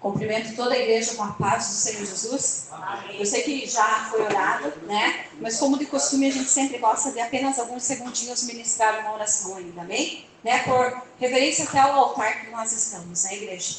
Cumprimento toda a igreja com a paz do Senhor Jesus. Amém. Eu sei que já foi orado, né? Mas como de costume a gente sempre gosta de apenas alguns segundinhos ministrar uma oração ainda, amém? Né? Por reverência até ao altar que nós estamos, né, igreja?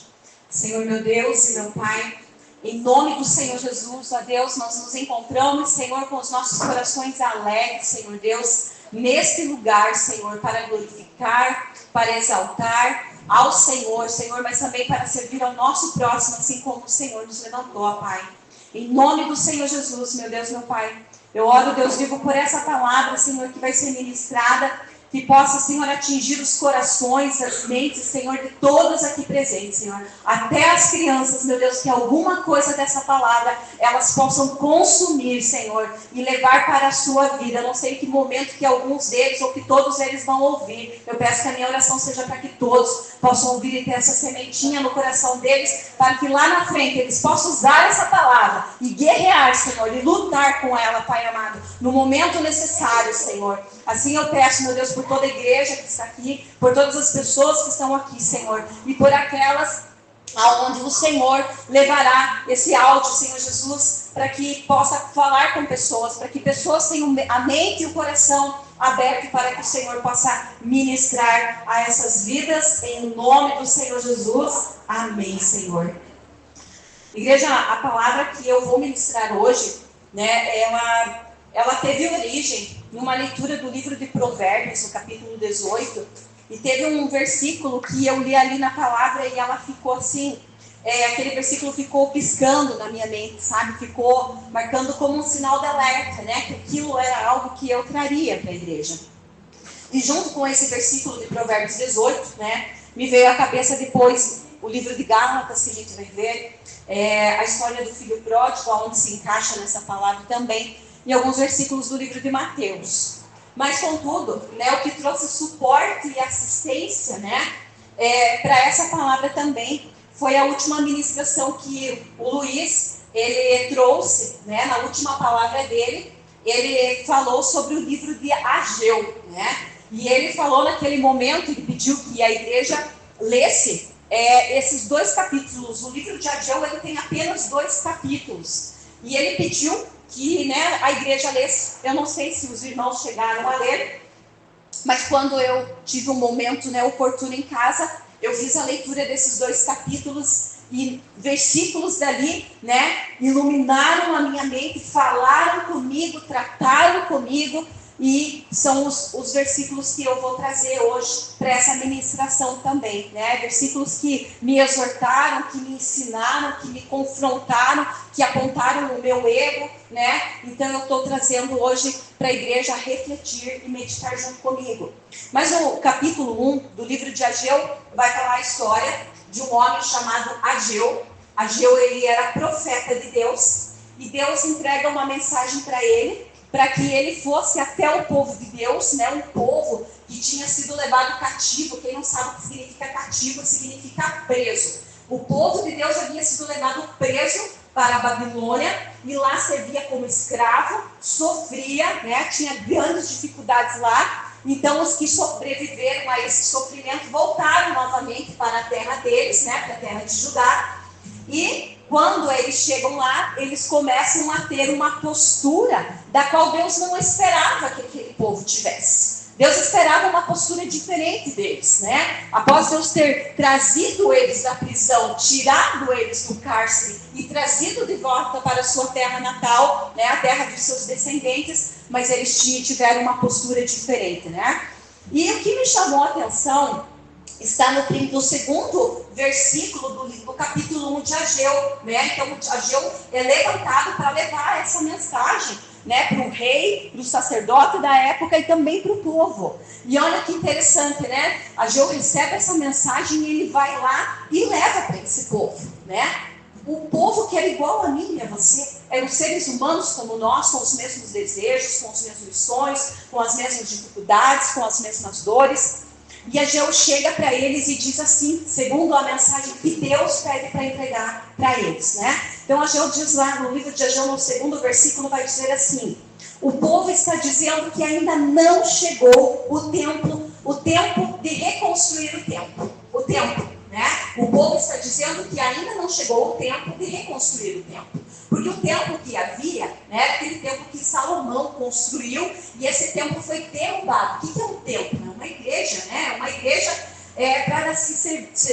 Senhor meu Deus e meu Pai, em nome do Senhor Jesus, ó Deus, nós nos encontramos, Senhor, com os nossos corações alegres, Senhor Deus, neste lugar, Senhor, para glorificar, para exaltar ao Senhor, Senhor, mas também para servir ao nosso próximo, assim como o Senhor nos levantou, ó Pai. Em nome do Senhor Jesus, meu Deus, meu Pai, eu oro, Deus vivo, por essa palavra, Senhor, que vai ser ministrada, que possa, Senhor, atingir os corações, as mentes, Senhor, de todos aqui presentes, Senhor. Até as crianças, meu Deus, que alguma coisa dessa palavra elas possam consumir, Senhor, e levar para a sua vida. Eu não sei em que momento que alguns deles ou que todos eles vão ouvir. Eu peço que a minha oração seja para que todos possam ouvir e ter essa sementinha no coração deles, para que lá na frente eles possam usar essa palavra e guerrear, Senhor, e lutar com ela, Pai amado, no momento necessário, Senhor. Assim eu peço, meu Deus, por toda a igreja que está aqui, por todas as pessoas que estão aqui, Senhor, e por aquelas aonde o Senhor levará esse áudio, Senhor Jesus, para que possa falar com pessoas, para que pessoas tenham a mente e o coração aberto para que o Senhor possa ministrar a essas vidas, em nome do Senhor Jesus. Amém, Senhor. Igreja, a palavra que eu vou ministrar hoje, né, ela teve origem numa leitura do livro de Provérbios, no capítulo 18, e teve um versículo que eu li ali na palavra e ela ficou assim, aquele versículo ficou piscando na minha mente, sabe? Ficou marcando como um sinal de alerta, né? Que aquilo era algo que eu traria para a igreja. E junto com esse versículo de Provérbios 18, né, me veio à cabeça depois o livro de Gálatas, que a gente vai ver, a história do filho pródigo, onde se encaixa nessa palavra também, e alguns versículos do livro de Mateus. Mas, contudo, né, o que trouxe suporte e assistência, né, para essa palavra também foi a última ministração que o Luiz ele trouxe, né, na última palavra dele. Ele falou sobre o livro de Ageu, né, e ele falou naquele momento, ele pediu que a igreja lesse esses 2 capítulos. O livro de Ageu ele tem apenas 2 capítulos, e ele pediu que, né, a igreja lesse. Eu não sei se os irmãos chegaram a ler, mas quando eu tive um momento, né, oportuno em casa, eu fiz a leitura desses 2 capítulos e versículos dali, né, iluminaram a minha mente, falaram comigo, trataram comigo, e são os versículos que eu vou trazer hoje para essa ministração também, né? Versículos que me exortaram, que me ensinaram, que me confrontaram, que apontaram o meu ego, né? Então eu estou trazendo hoje para a igreja refletir e meditar junto comigo. Mas o capítulo 1 do livro de Ageu vai falar a história de um homem chamado Ageu. Ageu, ele era profeta de Deus, e Deus entrega uma mensagem para ele, para que ele fosse até o povo de Deus, né, um povo que tinha sido levado cativo. Quem não sabe o que significa cativo, significa preso. O povo de Deus havia sido levado preso para a Babilônia, e lá servia como escravo, sofria, né, tinha grandes dificuldades lá. Então os que sobreviveram a esse sofrimento voltaram novamente para a terra deles, né, para a terra de Judá. E quando eles chegam lá, eles começam a ter uma postura da qual Deus não esperava que aquele povo tivesse. Deus esperava uma postura diferente deles, né? Após Deus ter trazido eles da prisão, tirado eles do cárcere e trazido de volta para a sua terra natal, né, a terra dos seus descendentes, mas eles tiveram uma postura diferente, né? E o que me chamou a atenção está no segundo versículo do capítulo 1 de Ageu, né? Então Ageu é levantado para levar essa mensagem, né, para o rei, para o sacerdote da época e também para o povo. E olha que interessante, né? Ageu recebe essa mensagem e ele vai lá e leva para esse povo, né? O povo que era igual a mim e a você, eram seres humanos como nós, com os mesmos desejos, com os mesmos sonhos, com as mesmas dificuldades, com as mesmas dores. E Ageu chega para eles e diz assim, segundo a mensagem que Deus pede para entregar para eles, né? Então Ageu diz lá no livro de Ageu, no segundo versículo, vai dizer assim: o povo está dizendo que ainda não chegou o tempo de reconstruir o templo, né? O povo está dizendo que ainda não chegou o tempo de reconstruir o templo. Porque o templo que havia, né, aquele templo que Salomão construiu, e esse templo foi derrubado. O que é um templo? É uma igreja, né? Uma igreja para se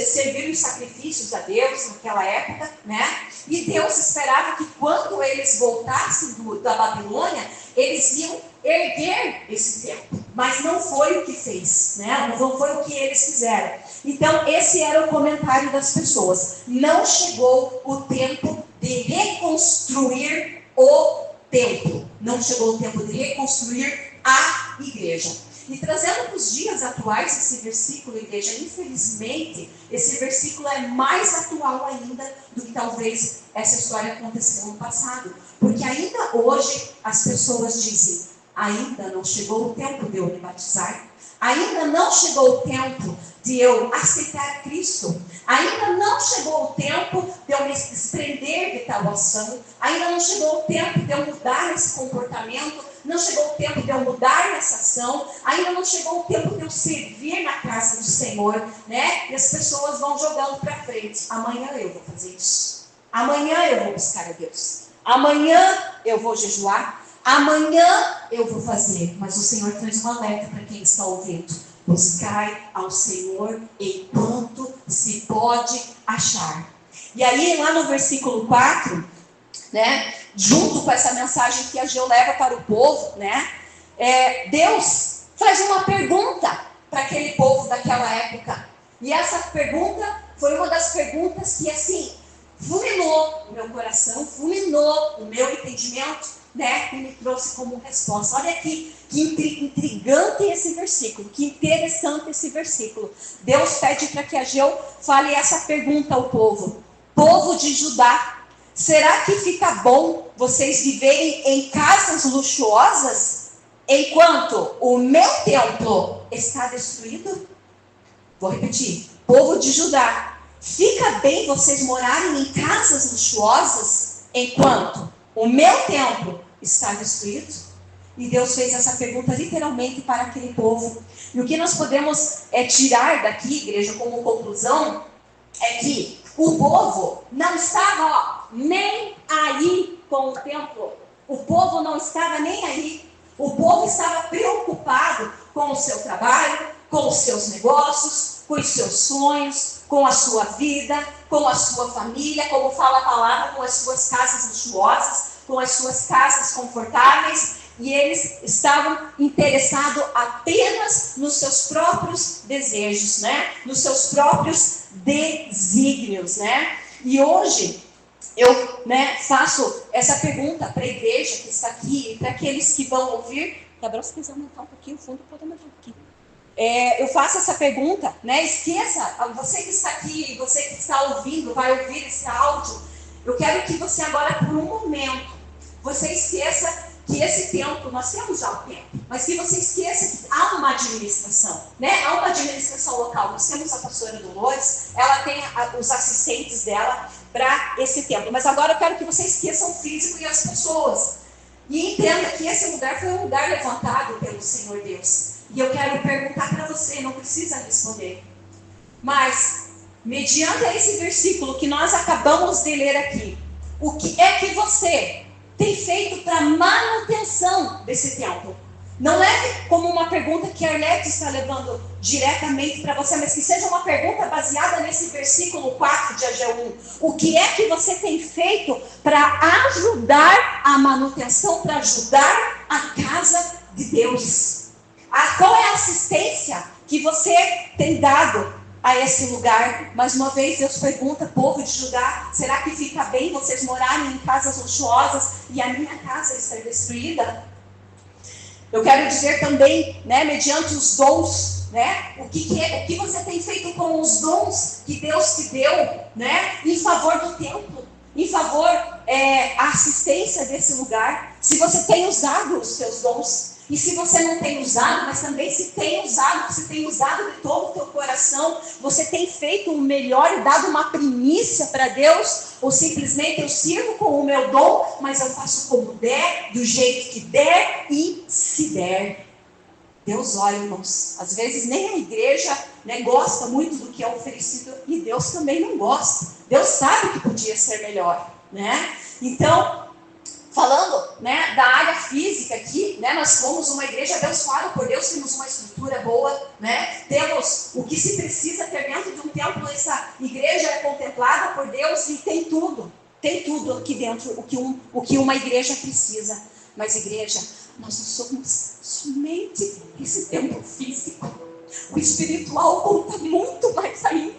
servir os sacrifícios a Deus naquela época, né? E Deus esperava que quando eles voltassem da Babilônia, eles iam erguer esse templo. Mas não foi o que fez, né? Não foi o que eles fizeram. Então, esse era o comentário das pessoas. Não chegou o tempo de reconstruir o templo. Não chegou o tempo de reconstruir a igreja. E trazendo para os dias atuais esse versículo, igreja, infelizmente, esse versículo é mais atual ainda do que talvez essa história aconteceu no passado. Porque ainda hoje as pessoas dizem, ainda não chegou o tempo de eu me batizar, ainda não chegou o tempo de eu aceitar Cristo, ainda não chegou o tempo de eu me desprender de tal ação, ainda não chegou o tempo de eu mudar esse comportamento, não chegou o tempo de eu mudar essa ação, ainda não chegou o tempo de eu servir na casa do Senhor, né? E as pessoas vão jogando para frente. Amanhã eu vou fazer isso. Amanhã eu vou buscar a Deus. Amanhã eu vou jejuar. Amanhã eu vou fazer. Mas o Senhor traz um alerta para quem está ouvindo. Buscai ao Senhor enquanto se pode achar. E aí lá no versículo 4, né, junto com essa mensagem que Ageu leva para o povo, né, Deus faz uma pergunta para aquele povo daquela época. E essa pergunta foi uma das perguntas que, assim, fulminou o meu coração, fulminou o meu entendimento, né, e me trouxe como resposta. Olha aqui, que intrigante esse versículo, que interessante esse versículo. Deus pede para que Ageu fale essa pergunta ao povo. Povo de Judá, será que fica bom vocês viverem em casas luxuosas enquanto o meu templo está destruído? Vou repetir. Povo de Judá, fica bem vocês morarem em casas luxuosas enquanto o meu templo está destruído? E Deus fez essa pergunta literalmente para aquele povo. E o que nós podemos tirar daqui, igreja, como conclusão, é que o povo não estava nem aí com o templo. O povo não estava nem aí. O povo estava preocupado com o seu trabalho, com os seus negócios, com os seus sonhos, com a sua vida, com a sua família, como fala a palavra, com as suas casas luxuosas, com as suas casas confortáveis. E eles estavam interessados apenas nos seus próprios desejos, né? Nos seus próprios desígnios, né? E hoje eu, né, faço essa pergunta para a igreja que está aqui e para aqueles que vão ouvir. Gabriel, se quiser aumentar um pouquinho o fundo, pode aumentar um pouquinho. Eu faço essa pergunta, né? Esqueça, você que está aqui, você que está ouvindo, vai ouvir esse áudio. Eu quero que você agora, por um momento, você esqueça que esse templo, nós temos já o templo, mas que você esqueça que há uma administração, né? Há uma administração local. Nós temos a pastora Dolores, ela tem os assistentes dela para esse templo. Mas agora eu quero que você esqueça o físico e as pessoas. E entenda que esse lugar foi um lugar levantado pelo Senhor Deus. E eu quero perguntar para você, não precisa responder. Mas, mediante esse versículo que nós acabamos de ler aqui, o que é que você tem feito para manutenção desse templo? Não leve como uma pergunta que a Arlete está levando diretamente para você, mas que seja uma pergunta baseada nesse versículo 4 de Ageu 1. O que é que você tem feito para ajudar a manutenção, para ajudar a casa de Deus? Qual é a assistência que você tem dado a esse lugar? Mais uma vez Deus pergunta, povo de Judá, será que fica bem vocês morarem em casas luxuosas e a minha casa estar destruída? Eu quero dizer também, né, mediante os dons, né, o que você tem feito com os dons que Deus te deu, né, em favor do templo, em favor da assistência desse lugar. Se você tem usado os seus dons, e se você não tem usado, mas também se tem usado, você tem usado de todo o teu coração, você tem feito o melhor e dado uma primícia para Deus, ou simplesmente eu sirvo com o meu dom, mas eu faço como der, do jeito que der e se der. Deus olha, irmãos. Às vezes nem a igreja, né, gosta muito do que é oferecido, e Deus também não gosta. Deus sabe que podia ser melhor, né? Então, falando, né, da área física aqui, né, nós somos uma igreja abençoada por Deus, temos uma estrutura boa, né, temos o que se precisa ter dentro de um templo. Essa igreja é contemplada por Deus e tem tudo aqui dentro, o que uma igreja precisa. Mas igreja, nós não somos somente esse templo físico. O espiritual conta muito mais ainda.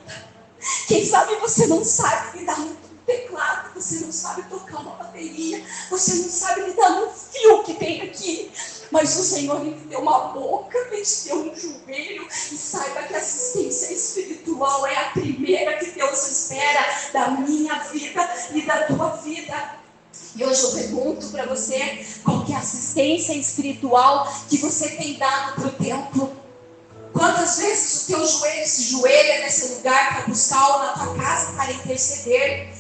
Quem sabe você não sabe lidar muito com teclado, você não sabe tocar uma bateria, você não sabe lidar no fio que tem aqui. Mas o Senhor me deu uma boca, me deu um joelho, e saiba que a assistência espiritual é a primeira que Deus espera da minha vida e da tua vida. E hoje eu pergunto para você, qual que é a assistência espiritual que você tem dado para o templo? Quantas vezes o teu joelho se joelha nesse lugar para buscar na tua casa, para interceder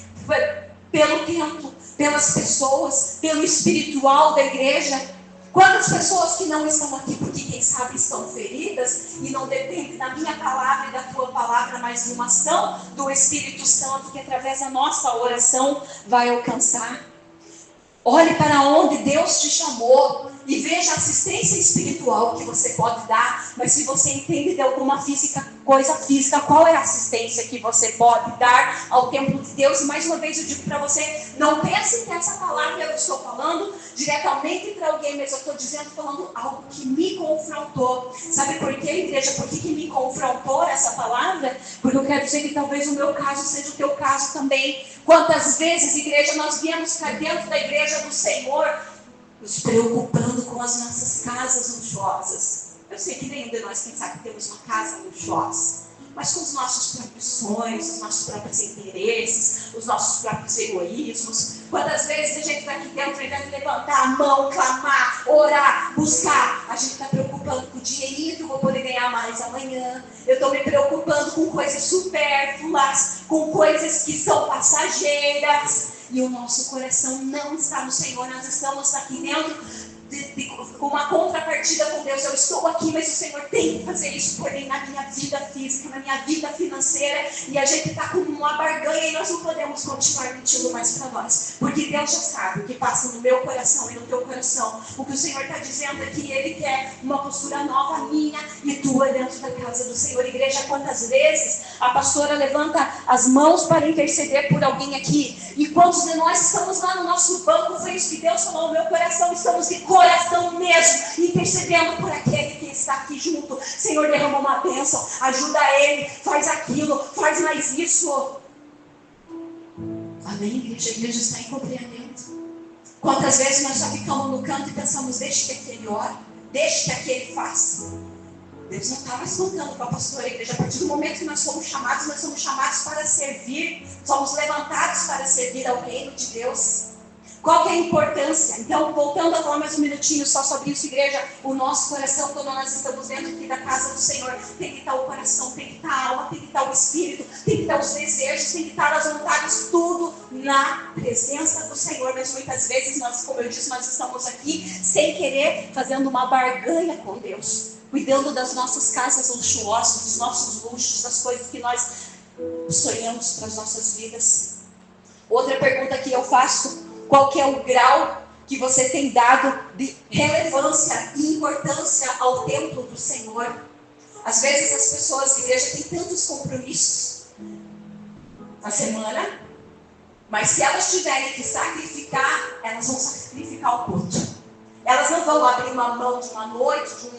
pelo templo, pelas pessoas, pelo espiritual da igreja? Quantas pessoas que não estão aqui porque quem sabe estão feridas e não depende da minha palavra e da tua palavra, mas de uma ação do Espírito Santo que através da nossa oração vai alcançar. Olhe para onde Deus te chamou e veja a assistência espiritual que você pode dar. Mas se você entende de alguma coisa física, qual é a assistência que você pode dar ao templo de Deus? E mais uma vez eu digo para você, não pense que essa palavra eu estou falando diretamente para alguém, mas eu estou falando algo que me confrontou. Sabe por quê, igreja? Por que me confrontou essa palavra? Porque eu quero dizer que talvez o meu caso seja o teu caso também. Quantas vezes, igreja, nós viemos cá dentro da igreja do Senhor nos preocupando com as nossas casas luxuosas. Eu sei que nenhum de nós, quem sabe, temos uma casa luxuosa, mas com os nossos próprios sonhos, os nossos próprios interesses, os nossos próprios egoísmos. Quantas vezes a gente está aqui dentro, ao invés de levantar a mão, clamar, orar, buscar, a gente está preocupando com o dinheirinho que eu vou poder ganhar mais amanhã. Eu estou me preocupando com coisas supérfluas, com coisas que são passageiras. E o nosso coração não está no Senhor. Nós estamos aqui dentro com uma contrapartida com Deus. Eu estou aqui, mas o Senhor tem que fazer isso por mim na minha vida física, na minha vida financeira. E a gente está com uma barganha e nós não podemos continuar mentindo mais para nós. Porque Deus já sabe o que passa no meu coração e no teu coração. O que o Senhor está dizendo é que Ele quer uma postura nova minha e tua dentro da casa do Senhor. Igreja, quantas vezes a pastora levanta as mãos para interceder por alguém aqui? E quantos de nós estamos lá no nosso banco, foi isso que Deus falou no meu coração, estamos de coração mesmo, intercedendo por aquele que está aqui junto. Senhor, derrama uma bênção, ajuda ele, faz aquilo, faz mais isso. Amém, igreja? A igreja está em compreendimento. Quantas vezes nós só ficamos no canto e pensamos, deixe que aquele ore, deixe que aquele faça. Deus não está mais contando com a pastora. A igreja, a partir do momento que nós somos chamados para servir, somos levantados para servir ao reino de Deus. Qual que é a importância? Então, voltando a falar mais um minutinho só sobre isso, igreja, o nosso coração, quando nós estamos dentro aqui da casa do Senhor, tem que estar o coração, tem que estar a alma, tem que estar o espírito, tem que estar os desejos, tem que estar as vontades, tudo na presença do Senhor. Mas muitas vezes nós, como eu disse, nós estamos aqui sem querer, fazendo uma barganha com Deus, cuidando das nossas casas luxuosas, dos nossos luxos, das coisas que nós sonhamos para as nossas vidas. Outra pergunta que eu faço: qual que é o grau que você tem dado de relevância e importância ao templo do Senhor? Às vezes as pessoas, a igreja, têm tantos compromissos na semana, mas se elas tiverem que sacrificar, elas vão sacrificar o culto. Elas não vão abrir uma mão de uma noite,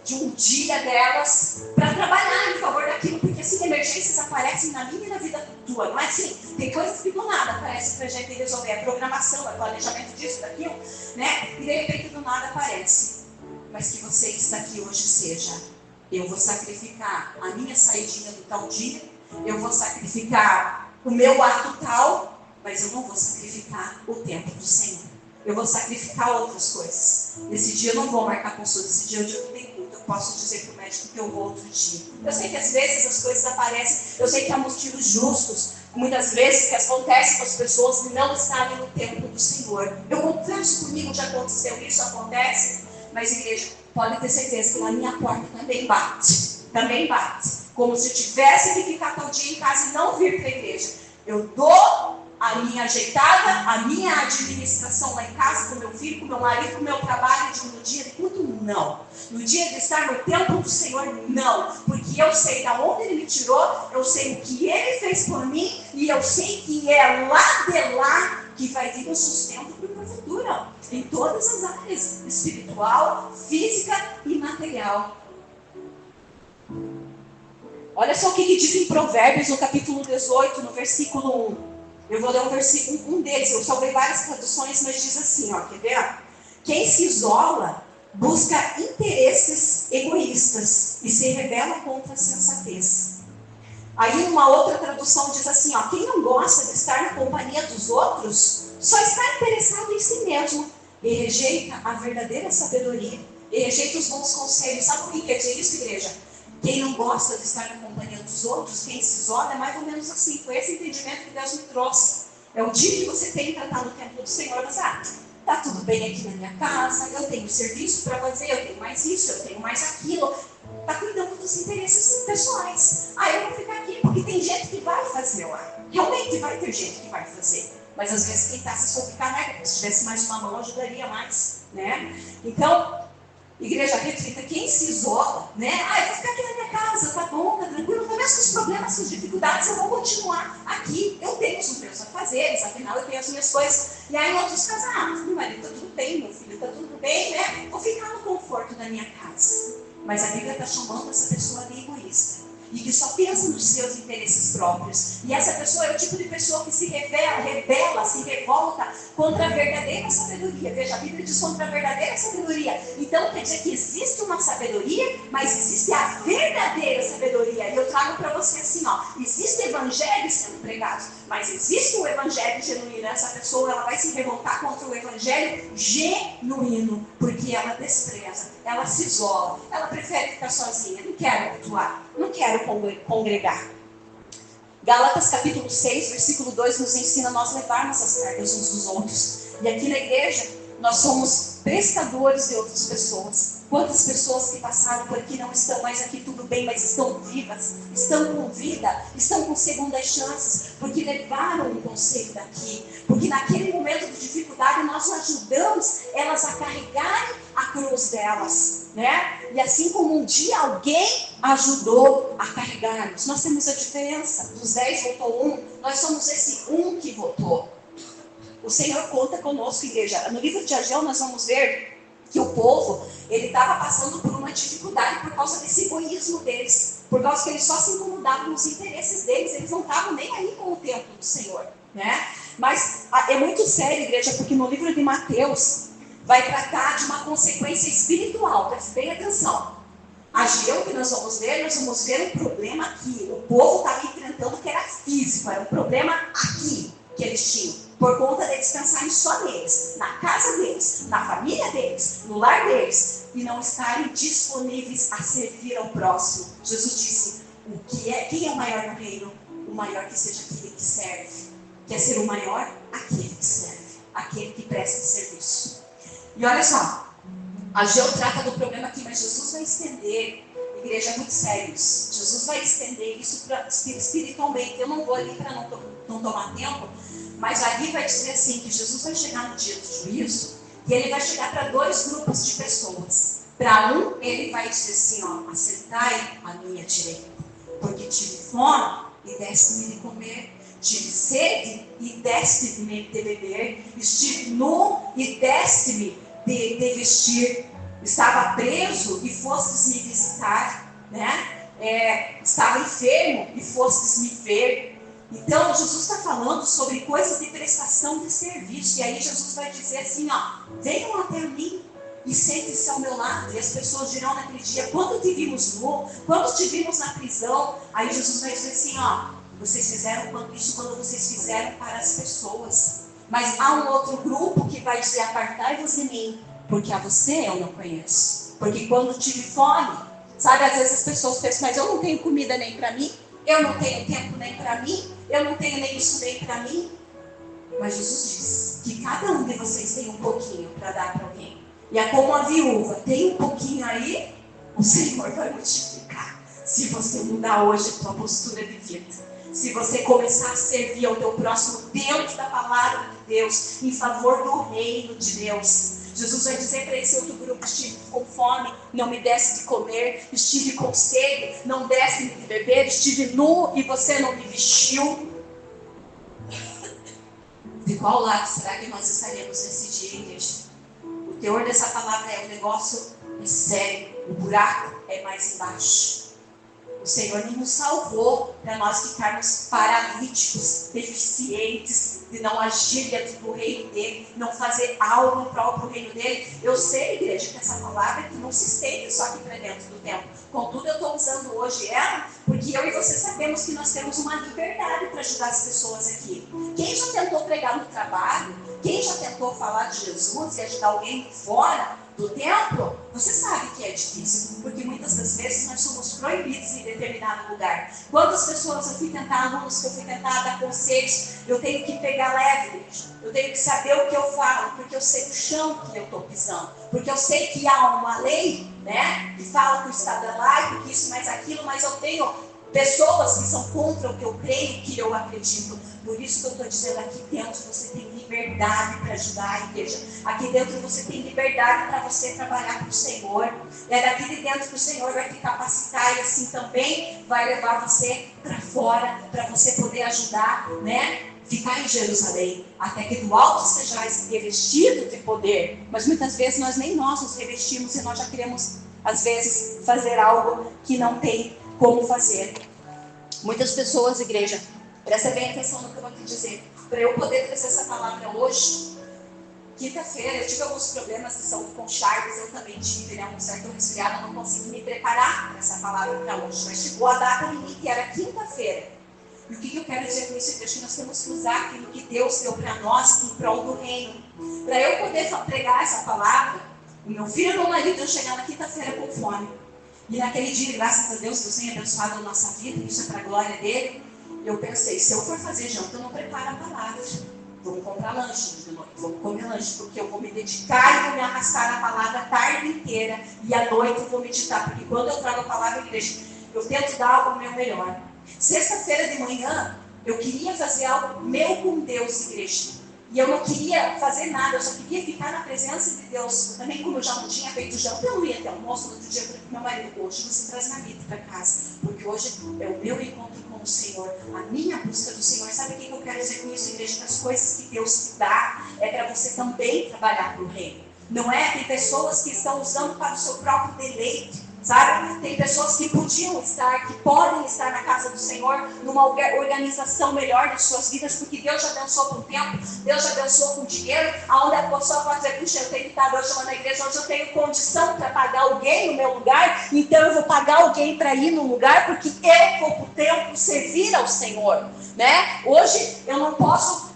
de um dia delas, para trabalhar em favor daquilo, porque assim, emergências aparecem na minha e na vida tua, não é assim? Tem coisas que do nada aparecem para a gente resolver, a programação, o planejamento disso, daquilo, né? E de repente do nada aparece. Mas que você que está aqui hoje seja: eu vou sacrificar a minha saidinha do tal dia, eu vou sacrificar o meu ato tal, mas eu não vou sacrificar o tempo do Senhor. Eu vou sacrificar outras coisas. Nesse dia eu não vou marcar consulta. Nesse dia eu digo que tem culto. Eu posso dizer para o médico que eu vou outro dia. Eu sei que às vezes as coisas aparecem. Eu sei que há motivos justos. Muitas vezes que acontece com as pessoas que não estarem no templo do Senhor. Eu confesso, comigo já aconteceu isso, acontece. Mas igreja, pode ter certeza que na minha porta também bate. Também bate. Como se eu tivesse que ficar todo dia em casa e não vir para a igreja. Eu dou a minha ajeitada, a minha administração lá em casa, com meu filho, com meu marido, com meu trabalho, no dia de culto, não. No dia de estar no templo do Senhor, não. Porque eu sei de onde Ele me tirou, eu sei o que Ele fez por mim, e eu sei que é lá de lá que vai vir o sustento para o meu futuro. Em todas as áreas, espiritual, física e material. Olha só o que diz em Provérbios, no capítulo 18, no versículo 1. Eu vou ler um versículo, um deles, eu salvei várias traduções, mas diz assim, ó, quer ver? Quem se isola busca interesses egoístas e se rebela contra a sensatez. Aí uma outra tradução diz assim, ó, quem não gosta de estar na companhia dos outros, só está interessado em si mesmo e rejeita a verdadeira sabedoria, e rejeita os bons conselhos. Sabe o que quer dizer isso, igreja? Quem não gosta de estar na companhia dos outros, quem se isola, é mais ou menos assim. Foi esse entendimento que Deus me trouxe. É o dia que você tem que estar no templo do Senhor, mas tá tudo bem aqui na minha casa, eu tenho serviço para fazer, eu tenho mais isso, eu tenho mais aquilo. Está cuidando dos interesses pessoais. Eu vou ficar aqui porque tem gente que vai fazer lá. Realmente vai ter gente que vai fazer. Mas às vezes quem está se sobrecarrega, se tivesse mais uma mão, ajudaria mais, né? Então, igreja, reflita, quem se isola, né? Eu vou ficar aqui na minha casa, tá bom, tá tranquilo, talvez com os problemas, com as dificuldades, eu vou continuar aqui. Eu tenho os meus afazeres, afinal eu tenho as minhas coisas. E aí em outros casos, meu marido, tá tudo bem, meu filho, tá tudo bem, né? Vou ficar no conforto da minha casa. Mas a Bíblia está chamando essa pessoa de egoísta. E que só pensa nos seus interesses próprios. E essa pessoa é o tipo de pessoa que se rebela, se revolta contra a verdadeira sabedoria. Veja, a Bíblia diz contra a verdadeira sabedoria. Então quer dizer que existe uma sabedoria, mas existe a verdadeira sabedoria. E eu trago para você assim, ó, existe evangelho sendo pregado, mas existe um evangelho genuíno. Essa pessoa, ela vai se revoltar contra o evangelho genuíno, porque ela despreza, ela se isola, ela prefere ficar sozinha, não quer atuar, não quero congregar. Gálatas capítulo 6, versículo 2 nos ensina a nós levarmos as cargas uns dos outros. E aqui na igreja, nós somos prestadores de outras pessoas. Quantas pessoas que passaram por aqui não estão mais aqui, tudo bem, mas estão vivas, estão com vida, estão com segundas chances, porque levaram um conselho daqui. Porque naquele momento de dificuldade, nós ajudamos elas a carregarem a cruz delas, né? E assim como um dia alguém ajudou a carregar-nos, nós temos a diferença. Dos 10 votou 1, nós somos esse 1 que votou. O Senhor conta conosco, igreja. No livro de Ageu nós vamos ver que o povo, ele estava passando por uma dificuldade por causa desse egoísmo deles, por causa que eles só se incomodavam com os interesses deles, eles não estavam nem aí com o templo do Senhor, né? Mas é muito sério, igreja, porque no livro de Mateus vai tratar de uma consequência espiritual. Preste bem atenção. Ageu, que nós vamos ver um problema que o povo estava enfrentando, que era físico, era um problema aqui que eles tinham, por conta de descansarem só neles, na casa deles, na família deles, no lar deles, e não estarem disponíveis a servir ao próximo. Jesus disse, quem é o maior no reino? O maior que seja aquele que serve. Quer ser o maior? Aquele que serve, aquele que presta serviço. E olha só, Ageu trata do problema aqui, mas Jesus vai estender, igreja, é muito sério isso. Jesus vai estender isso espiritualmente. Eu não vou ali para não tomar tempo, mas ali vai dizer assim, que Jesus vai chegar no dia do juízo, e ele vai chegar para 2 grupos de pessoas. Para um, ele vai dizer assim, ó, assentai à minha direita, porque tive fome e deste-me de comer, tive sede e deste-me de beber, estive nu e deste-me de vestir, estava preso e fostes me visitar, né? Estava enfermo e fostes me ver. Então, Jesus está falando sobre coisas de prestação de serviço. E aí Jesus vai dizer assim, ó, venham até mim e sentem-se ao meu lado. E as pessoas dirão naquele dia, quando te vimos nu, quando te vimos na prisão. Aí Jesus vai dizer assim, ó, vocês fizeram isso quando vocês fizeram para as pessoas. Mas há um outro grupo que vai dizer, apartai-vos de mim, porque a você eu não conheço. Porque quando tive fome, sabe, às vezes as pessoas pensam, mas eu não tenho comida nem para mim, eu não tenho tempo nem para mim, eu não tenho nem isso nem para mim. Mas Jesus diz que cada um de vocês tem um pouquinho para dar para alguém. E é como a viúva, tem um pouquinho aí, o Senhor vai multiplicar. Se você mudar hoje a tua postura de vida. Se você começar a servir ao teu próximo dentro da palavra de Deus, em favor do reino de Deus. Jesus vai dizer para esse outro grupo: estive com fome, não me desse de comer, estive com sede, não desse de beber, estive nu e você não me vestiu. De qual lado será que nós estaremos nesse dia, igreja? O teor dessa palavra é: o negócio é sério, o buraco é mais embaixo. O Senhor não nos salvou para nós ficarmos paralíticos, deficientes, de não agir dentro do reino dele, não fazer algo em prol do reino dele. Eu sei, igreja, que essa palavra que não se estende só aqui para dentro do templo. Contudo, eu estou usando hoje ela, porque eu e você sabemos que nós temos uma liberdade para ajudar as pessoas aqui. Quem já tentou pregar no trabalho, quem já tentou falar de Jesus e ajudar alguém fora do templo, você sabe que é difícil, porque muitas das vezes nós somos proibidos em determinado lugar. Quantas pessoas eu fui tentar, alunos que eu fui tentar dar conselhos, eu tenho que pegar leve, eu tenho que saber o que eu falo, porque eu sei o chão que eu estou pisando, porque eu sei que há uma lei, né, que fala que o Estado é laico, que isso mais aquilo, mas eu tenho pessoas que são contra o que eu creio, que eu acredito. Por isso que eu estou dizendo, aqui dentro você tem liberdade para ajudar a igreja. Aqui dentro você tem liberdade para você trabalhar com o Senhor. É daqui de dentro que o Senhor vai te capacitar e assim também vai levar você para fora, para você poder ajudar, né? Ficar em Jerusalém, até que do alto sejais revestido de poder. Mas muitas vezes nós nem nós nos revestimos e nós já queremos, às vezes, fazer algo que não tem como fazer. Muitas pessoas, igreja, presta bem atenção no que eu vou te dizer. Para eu poder trazer essa palavra hoje, quinta-feira, eu tive alguns problemas de saúde com Charles, eu também tive, né, um certo resfriado, eu não consegui me preparar para essa palavra para hoje. Mas chegou a data limite, era quinta-feira. E o que eu quero dizer com isso, igreja? Que nós temos que usar aquilo que Deus deu para nós em prol do reino. Para eu poder pregar essa palavra, o meu filho e meu marido iam chegar na quinta-feira com fome. E naquele dia, graças a Deus, Deus tem abençoado a nossa vida, isso é para a glória dele. Eu pensei, se eu for fazer janta, eu não preparo a palavra. Vamos comprar lanche de noite, vamos comer lanche, porque eu vou me dedicar e vou me arrastar na palavra a tarde inteira. E à noite eu vou meditar, porque quando eu trago a palavra, igreja, eu tento dar algo meu melhor. Sexta-feira de manhã, eu queria fazer algo meu com Deus, igreja. E eu não queria fazer nada, eu só queria ficar na presença de Deus. Eu também, como eu já não tinha feito janta, eu não ia ter almoço. No outro dia eu falei para meu marido: hoje você traz marmita para casa, porque hoje é o meu encontro com o Senhor, a minha busca do Senhor. Sabe o que eu quero dizer com isso, igreja? Que as coisas que Deus te dá é para você também trabalhar para o reino. Não é? Tem pessoas que estão usando para o seu próprio deleite. Sabe? Tem pessoas que podiam estar, que podem estar na casa do Senhor, numa organização melhor das suas vidas, porque Deus já abençoou com o tempo, Deus já abençoou com o dinheiro, aonde a pessoa pode dizer: puxa, eu tenho que estar hoje na igreja, hoje eu tenho condição para pagar alguém no meu lugar, então eu vou pagar alguém para ir no lugar, porque eu vou para o templo servir ao Senhor, né? Hoje eu não posso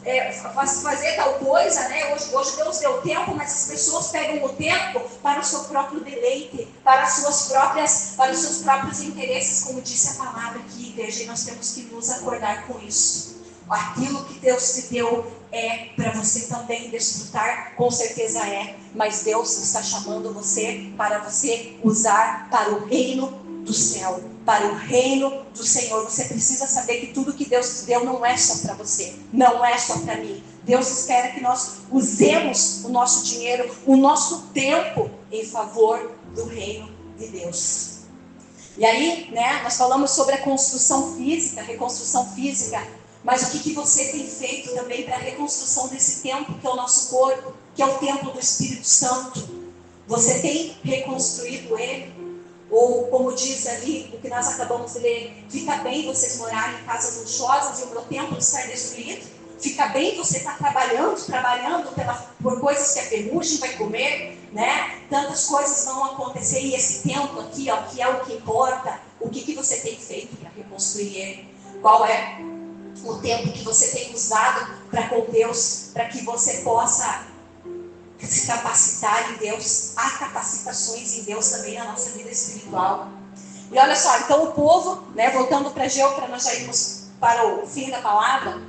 fazer tal coisa, né? Hoje Deus deu tempo, mas as pessoas pegam o tempo para o seu próprio deleite, para os seus próprios interesses, como disse a palavra aqui, igreja, e nós temos que nos acordar com isso. Aquilo que Deus te deu é para você também desfrutar, com certeza é, mas Deus está chamando você para você usar para o reino do céu, para o reino do Senhor. Você precisa saber que tudo que Deus te deu não é só para você, não é só para mim. Deus espera que nós usemos o nosso dinheiro, o nosso tempo em favor do reino de Deus. E aí, né, nós falamos sobre a construção física, reconstrução física, mas o que você tem feito também para a reconstrução desse templo que é o nosso corpo, que é o templo do Espírito Santo? Você tem reconstruído ele? Ou, como diz ali, o que nós acabamos de ler, fica bem vocês morarem em casas luxuosas e o meu templo estar destruído? Fica bem você estar trabalhando por coisas que a ferrugem vai comer, né? Tantas coisas vão acontecer e esse templo aqui, ó, que é o que importa, o que você tem feito para reconstruir ele? Qual é o tempo que você tem usado para com Deus, para que você possa se capacitar em Deus? Há capacitações em Deus também na nossa vida espiritual. E olha só, então o povo, né, voltando para Ageu, para nós já irmos para o fim da palavra,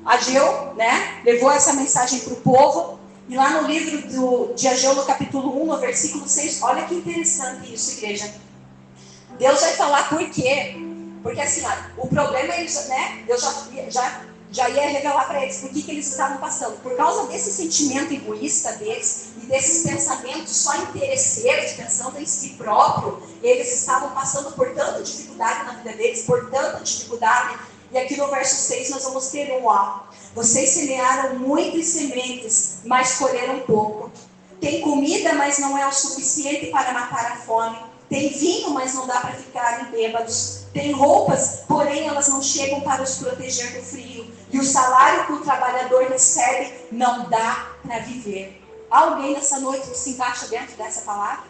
Ageu, né, levou essa mensagem para o povo, E lá no livro de Ageu, no capítulo 1, no versículo 6, olha que interessante isso, igreja. Deus vai falar por quê. Porque assim, o problema é isso, né? Deus já ia revelar para eles por que eles estavam passando. Por causa desse sentimento egoísta deles e desses pensamentos só interesseiros, pensando em si próprio, eles estavam passando por tanta dificuldade na vida deles, por tanta dificuldade. E aqui no verso 6 nós vamos ter vocês semearam muitas sementes, mas colheram pouco. Tem comida, mas não é o suficiente para matar a fome. Tem vinho, mas não dá para ficarem bêbados. Tem roupas, porém elas não chegam para os proteger do frio. E o salário que o trabalhador recebe não dá para viver. Há alguém nessa noite que se encaixa dentro dessa palavra?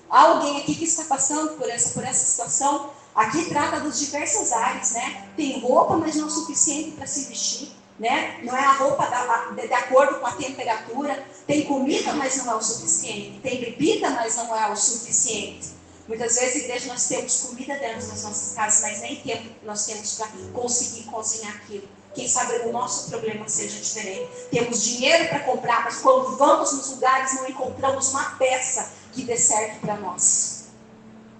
Há alguém aqui que está passando por essa situação? Aqui trata das diversas áreas, né? Tem roupa, mas não é o suficiente para se vestir, né? Não é a roupa de acordo com a temperatura. Tem comida, mas não é o suficiente. Tem bebida, mas não é o suficiente. Muitas vezes, igreja, nós temos comida dentro das nossas casas, mas nem tempo nós temos para conseguir cozinhar aquilo. Quem sabe o nosso problema seja diferente. Temos dinheiro para comprar, mas quando vamos nos lugares não encontramos uma peça que dê certo para nós.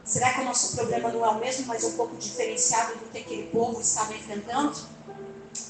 Será que o nosso problema não é o mesmo, mas um pouco diferenciado do que aquele povo estava enfrentando?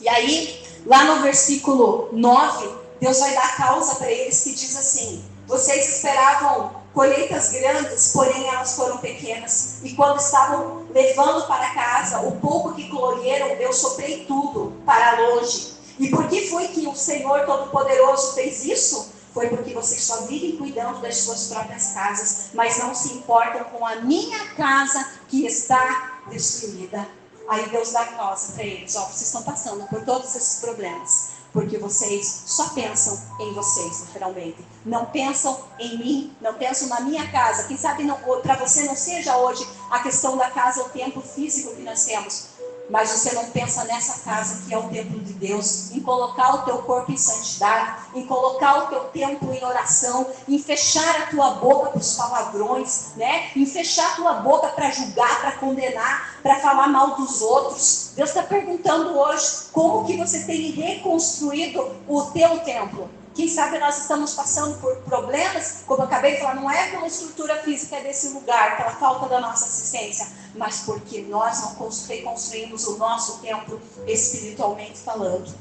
E aí, lá no versículo 9, Deus vai dar causa para eles que diz assim: vocês esperavam colheitas grandes, porém elas foram pequenas. E quando estavam levando para casa o pouco que colheram, eu soprei tudo para longe. E por que foi que o Senhor Todo-Poderoso fez isso? Foi porque vocês só vivem cuidando das suas próprias casas, mas não se importam com a minha casa que está destruída. Aí Deus dá causa para eles: vocês estão passando por todos esses problemas, porque vocês só pensam em vocês, literalmente. Não pensam em mim, não pensam na minha casa. Quem sabe para você não seja hoje a questão da casa, o templo físico que nós temos, mas você não pensa nessa casa que é o templo de Deus, em colocar o teu corpo em santidade, em colocar o teu templo em oração, em fechar a tua boca para os palavrões, né? Em fechar a tua boca para julgar, para condenar, para falar mal dos outros. Deus está perguntando hoje como que você tem reconstruído o teu templo. Quem sabe nós estamos passando por problemas, como eu acabei de falar, não é pela estrutura física desse lugar, pela falta da nossa assistência, mas porque nós não construímos o nosso templo espiritualmente falando.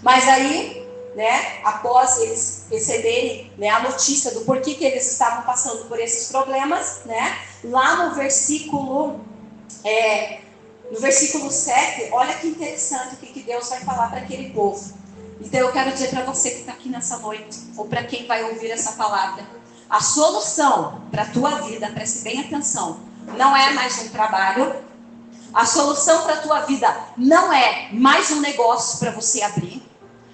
Mas aí, né, após eles receberem, né, a notícia do porquê que eles estavam passando por esses problemas, né, lá no versículo 7, olha que interessante o que Deus vai falar para aquele povo. Então eu quero dizer para você que está aqui nessa noite, ou para quem vai ouvir essa palavra, a solução para a tua vida, preste bem atenção, não é mais um trabalho. A solução para a tua vida não é mais um negócio para você abrir.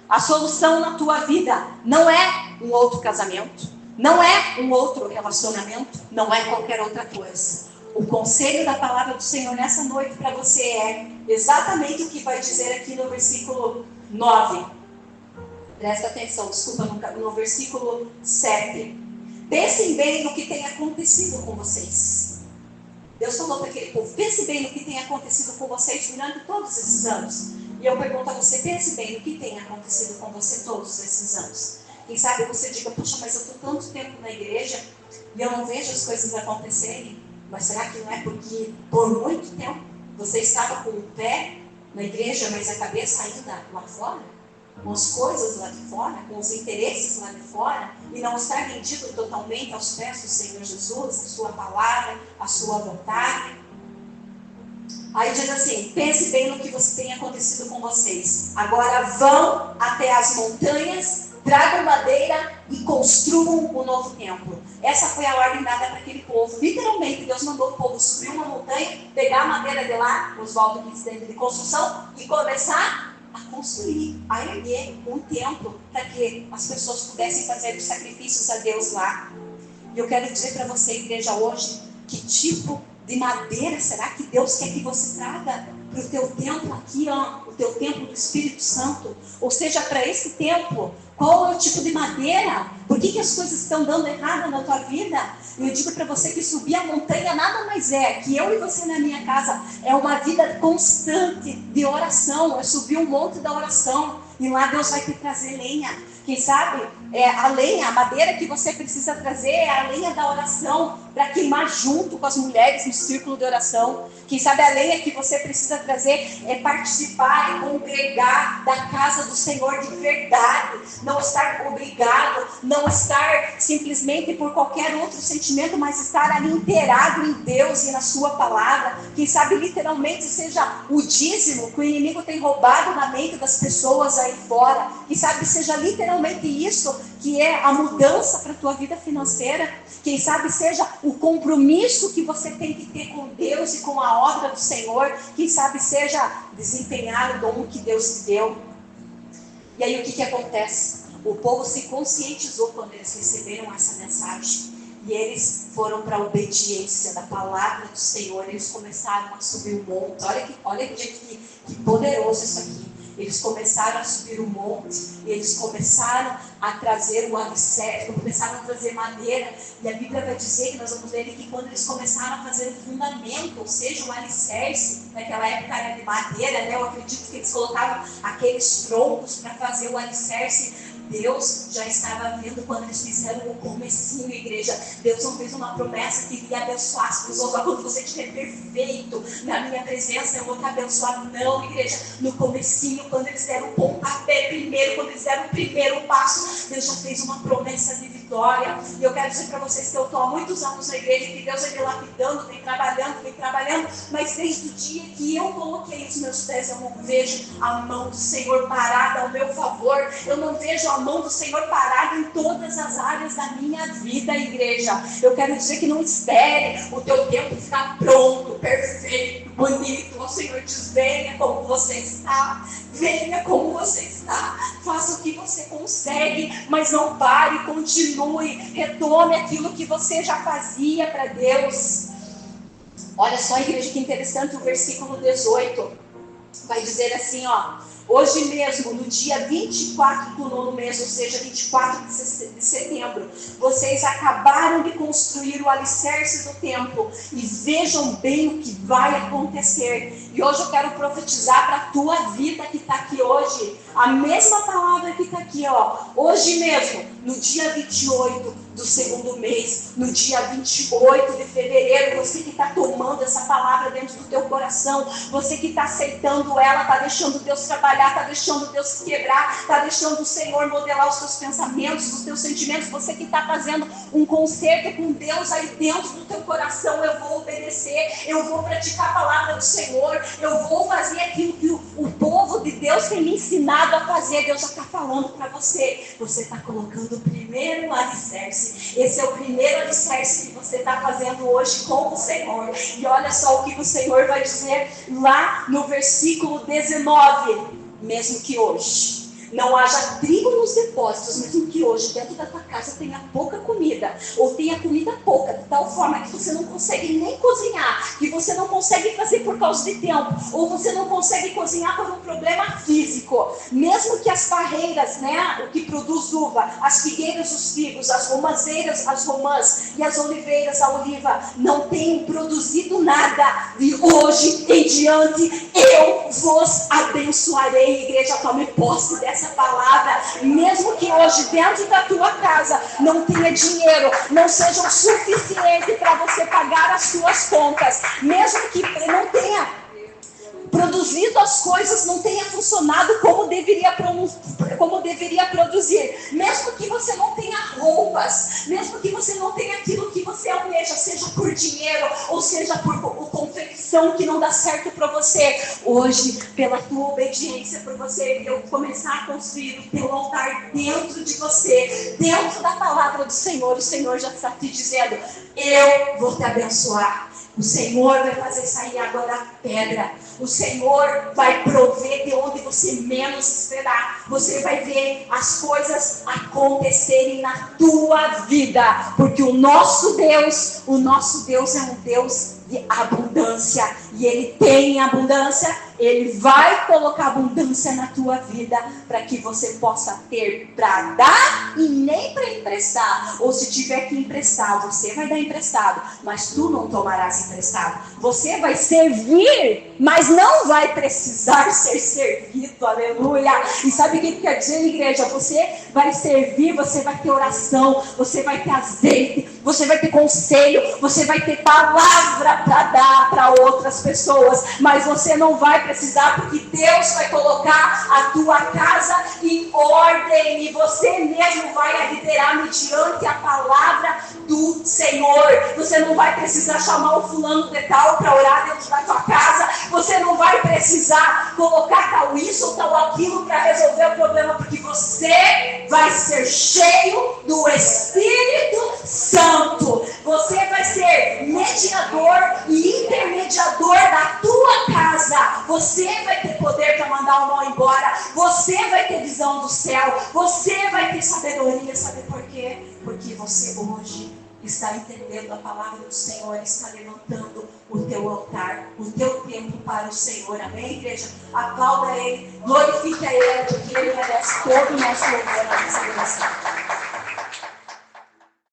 A solução na tua vida não é um outro casamento, não é um outro relacionamento, não é qualquer outra coisa. O conselho da palavra do Senhor nessa noite para você é exatamente o que vai dizer aqui no versículo 9. Presta atenção, desculpa, no versículo 7. Pensem bem no que tem acontecido com vocês. Deus falou para aquele povo: pense bem no que tem acontecido com vocês durante todos esses anos. E eu pergunto a você: pense bem no que tem acontecido com você todos esses anos. Quem sabe você diga: puxa, mas eu estou tanto tempo na igreja e eu não vejo as coisas acontecerem. Mas será que não é porque por muito tempo você estava com o pé na igreja, mas a cabeça ainda lá fora? Com as coisas lá de fora, com os interesses lá de fora, e não está rendido totalmente aos pés do Senhor Jesus, a sua palavra, a sua vontade? Aí diz assim: pense bem no que tem acontecido com vocês. Agora vão até as montanhas, tragam madeira e construam um novo templo. Essa foi a ordem dada para aquele povo. Literalmente, Deus mandou o povo subir uma montanha, pegar a madeira de lá, os baldes de construção, e começar a construir, a erguer um templo para que as pessoas pudessem fazer os sacrifícios a Deus lá. E eu quero dizer para você, igreja, hoje, que tipo de madeira será que Deus quer que você traga para o teu templo aqui, o teu templo do Espírito Santo? Ou seja, para esse templo, qual é o tipo de madeira? Por que as coisas estão dando errado na tua vida? E eu digo para você que subir a montanha nada mais é que eu e você na minha casa. É uma vida constante de oração, é subir um monte da oração. e lá Deus vai te trazer lenha. Quem sabe a lenha, a madeira que você precisa trazer é a lenha da oração, para queimar junto com as mulheres no círculo de oração. Quem sabe a lenha que você precisa trazer é participar e congregar da casa do Senhor de verdade, não estar obrigado, não estar simplesmente por qualquer outro sentimento, mas estar ali inteirado em Deus e na sua palavra. Quem sabe literalmente seja o dízimo que o inimigo tem roubado na mente das pessoas aí fora. Quem sabe seja literalmente isso que é a mudança para a tua vida financeira. Quem sabe seja o compromisso que você tem que ter com Deus e com a obra do Senhor. Quem sabe seja desempenhar o dom que Deus te deu. E aí o que acontece? O povo se conscientizou quando eles receberam essa mensagem. E eles foram para a obediência da palavra do Senhor. Eles começaram a subir o monte. Olha que poderoso isso aqui. Eles começaram a subir o monte, e eles começaram a trazer o alicerce, começaram a trazer madeira, e a Bíblia vai dizer, que nós vamos ver que quando eles começaram a fazer o fundamento, ou seja, o alicerce, naquela época era de madeira, né? Eu acredito que eles colocavam aqueles troncos para fazer o alicerce. Deus já estava vendo quando eles fizeram o comecinho, igreja. Deus não fez uma promessa que ia abençoar as pessoas. Quando você estiver perfeito na minha presença, eu vou te abençoar. Não, igreja. No comecinho, quando eles deram o pontapé primeiro, quando eles deram o primeiro passo, Deus já fez uma promessa de vitória. E eu quero dizer para vocês que eu estou há muitos anos na igreja, que Deus vem me lapidando, vem trabalhando, mas desde o dia que eu coloquei os meus pés, eu não vejo a mão do Senhor parada ao meu favor. Eu não vejo a mão do Senhor parada em todas as áreas da minha vida, igreja. Eu quero dizer que não espere o teu tempo ficar pronto, perfeito, bonito. O Senhor diz: venha como você está, venha como você está, faça o que você consegue, mas não pare, continue, retome aquilo que você já fazia para Deus. Olha só, igreja, que interessante, o versículo 18 vai dizer assim, ó: hoje mesmo, no dia 24 do nono mês, ou seja, 24 de setembro, vocês acabaram de construir o alicerce do templo, e vejam bem o que vai acontecer. E hoje eu quero profetizar para a tua vida que está aqui hoje, a mesma palavra que está aqui, ó. Hoje mesmo, no dia 28 do segundo mês, no dia 28 de fevereiro, você que está tomando essa palavra dentro do teu coração, você que está aceitando ela, está deixando Deus trabalhar, está deixando Deus quebrar, está deixando o Senhor modelar os teus pensamentos, os teus sentimentos, você que está fazendo um concerto com Deus aí dentro do teu coração: eu vou obedecer, eu vou praticar a palavra do Senhor, eu vou fazer aquilo que o povo de Deus tem me ensinado a fazer. Deus já está falando para você, você está colocando o primeiro alicerce. Esse é o primeiro alicerce que você está fazendo hoje com o Senhor. E olha só o que o Senhor vai dizer lá no versículo 19: mesmo que hoje não haja trigo nos depósitos, mesmo que hoje dentro da tua casa tenha pouca comida, ou tenha comida pouca, de tal forma que você não consegue nem cozinhar, que você não consegue fazer por causa de tempo, ou você não consegue cozinhar por um problema físico, mesmo que as parreiras, né, o que produz uva, as figueiras, os figos, as romazeiras, as romãs, e as oliveiras, a oliva, não tenham produzido nada, de hoje em diante eu vos abençoarei. Igreja, tome posse dessa palavra. Mesmo que hoje dentro da tua casa não tenha dinheiro, não seja o suficiente para você pagar as suas contas, mesmo que não tenha produzido as coisas, não tenha funcionado como deveria produzir, mesmo que você não tenha roupas, mesmo que você não tenha aquilo que você almeja, seja por dinheiro ou seja por confecção que não dá certo para você, hoje, pela tua obediência, por você eu começar a construir o teu altar dentro de você, dentro da palavra do Senhor, o Senhor já está te dizendo: eu vou te abençoar. O Senhor vai fazer sair água da pedra. O Senhor vai prover de onde você menos esperar. Você vai ver as coisas acontecerem na tua vida. Porque o nosso Deus é um Deus de abundância. e Ele tem abundância, Ele vai colocar abundância na tua vida para que você possa ter para dar e nem para emprestar. Ou se tiver que emprestar, você vai dar emprestado, mas tu não tomarás emprestado. Você vai servir, mas não vai precisar ser servido. Aleluia! E sabe o que quer dizer, igreja? Você vai servir, você vai ter oração, você vai ter azeite, você vai ter conselho, você vai ter palavra para dar para outras pessoas, mas você não vai precisar, porque Deus vai colocar a tua casa em ordem e você mesmo vai a liderar mediante a palavra do Senhor. Você não vai precisar chamar o fulano de tal para orar dentro da tua casa, você não vai precisar colocar tal isso ou tal aquilo para resolver o problema, porque você vai ser cheio do Espírito Santo. Você vai ser mediador e intermediador da tua casa. Você vai ter poder para mandar o mal embora. Você vai ter visão do céu. Você vai ter sabedoria. Sabe por quê? Porque você hoje está entendendo a palavra do Senhor, está levantando o teu altar, o teu templo para o Senhor. Amém, igreja? Aplauda Ele, glorifica Ele, porque Ele merece todo o nosso louvor na nossa oração.